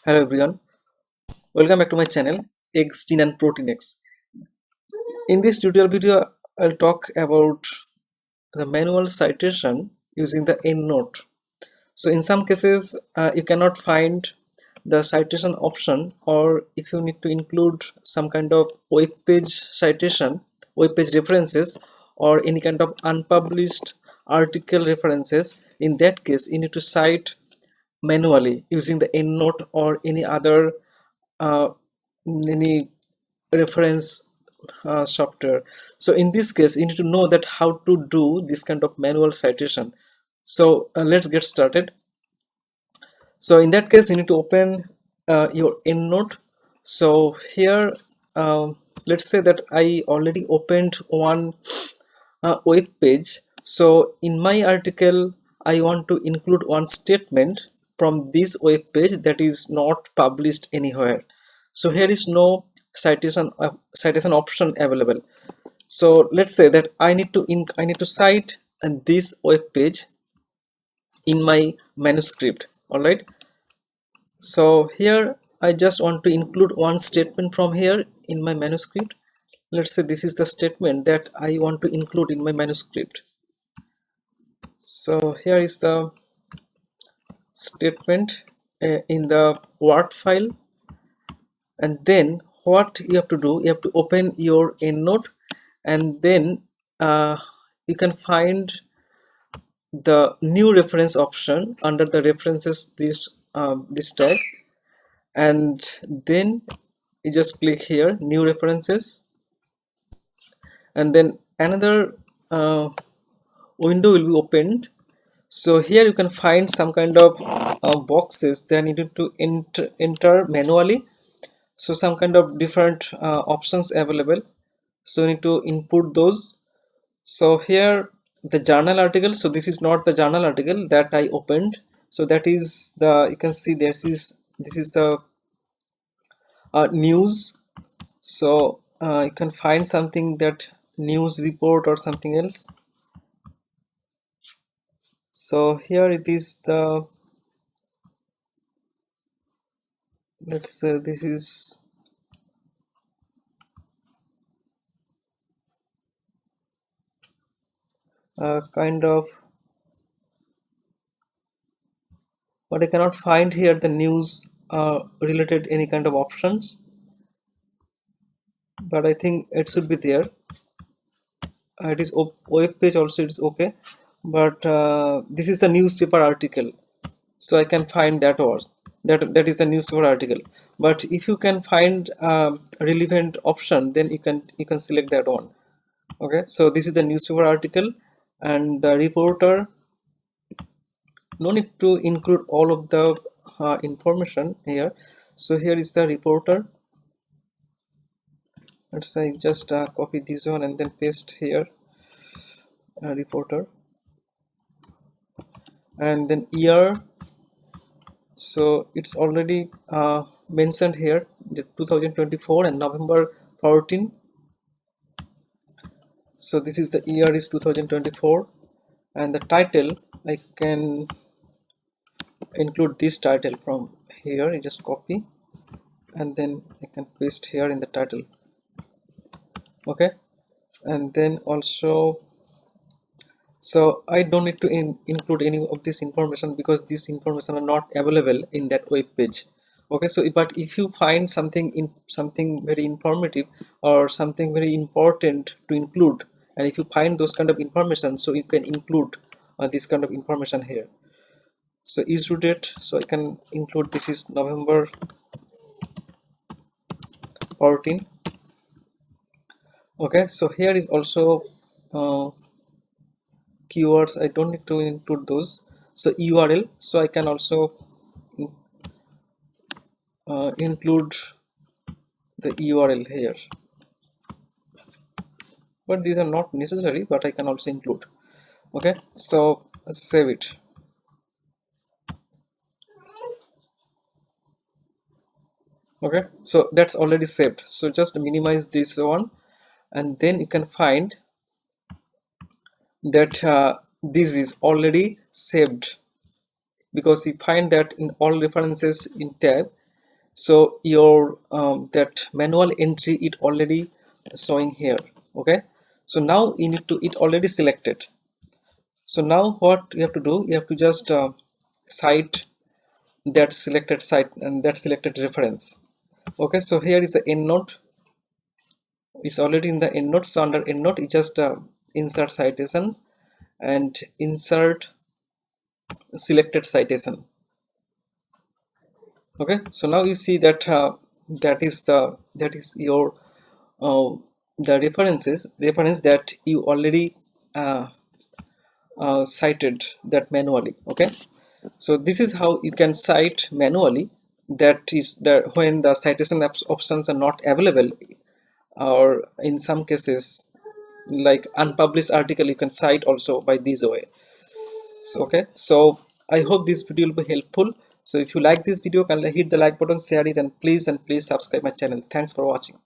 Hello everyone, welcome back to my channel Xgene ProteinX. In this tutorial video, I'll talk about the manual citation using the Endnote. So in some cases, you cannot find the citation option, or if you need to include some kind of web page citation, web page references, or any kind of unpublished article references, in that case, you need to cite manually using the Endnote or uh, any reference software. So in this case you need to know that how to do this kind of manual citation. So let's get started. So in that case you need to open your EndNote. So here, let's say that I already opened one web page. So in my article I want to include one statement from this web page that is not published anywhere. So here is no citation option available. So let's say that I need to cite this web page in my manuscript. All right, so here I just want to include one statement from here in my manuscript. Let's say this is the statement that I want to include in my manuscript. So here is the statement in the Word file, and then what you have to do, you have to open your EndNote, and then you can find the new reference option under the references, this tag, and then you just click here, new references, and then another window will be opened. So here you can find some kind of boxes that you need to enter manually. So some kind of different options available, so you need to input those. So here the journal article, so this is not the journal article that I opened. So that is the, you can see this is the news. So you can find something that news report or something else. So here it is the, let's say this is kind of, but I cannot find here the news related any kind of options, but I think it should be there. It is web page also, it's okay, but this is the newspaper article, so I can find that, or that is the newspaper article. But if you can find a relevant option, then you can select that one. Okay, so this is the newspaper article, and the reporter, no need to include all of the information here. So here is the reporter. Let's say just copy this one and then paste here, reporter, and then year. So it's already mentioned here, the 2024 and November 14. So this is the year is 2024, and the title, I can include this title from here. I just copy and then I can paste here in the title. Okay, and then also, so I don't need to include any of this information because this information are not available in that web page. Okay, so but if you find something very informative or something very important to include, and if you find those kind of information, so you can include this kind of information here. So issue date, so I can include this is November 14. Okay, so here is also uh, keywords, I don't need to include those. So URL, so I can also include the URL here, but these are not necessary, but I can also include. Okay, so save it. Okay, so that's already saved, so just minimize this one, and then you can find that this is already saved, because you find that in all references in tab so your that manual entry it already showing here. Okay, so now you need to, it already selected. So now what you have to do, you have to just cite that selected site and that selected reference. Okay, so here is the endnote, is already in the endnote. So under endnote you just insert citation and insert selected citation. Okay, so now you see that that is your uh, the reference that you already uh, cited that manually. Okay, so this is how you can cite manually. That is the when the citation options are not available, or in some cases like unpublished article you can cite also by this way. So okay, so I hope this video will be helpful. So if you like this video, can hit the like button, share it, and please subscribe my channel. Thanks for watching.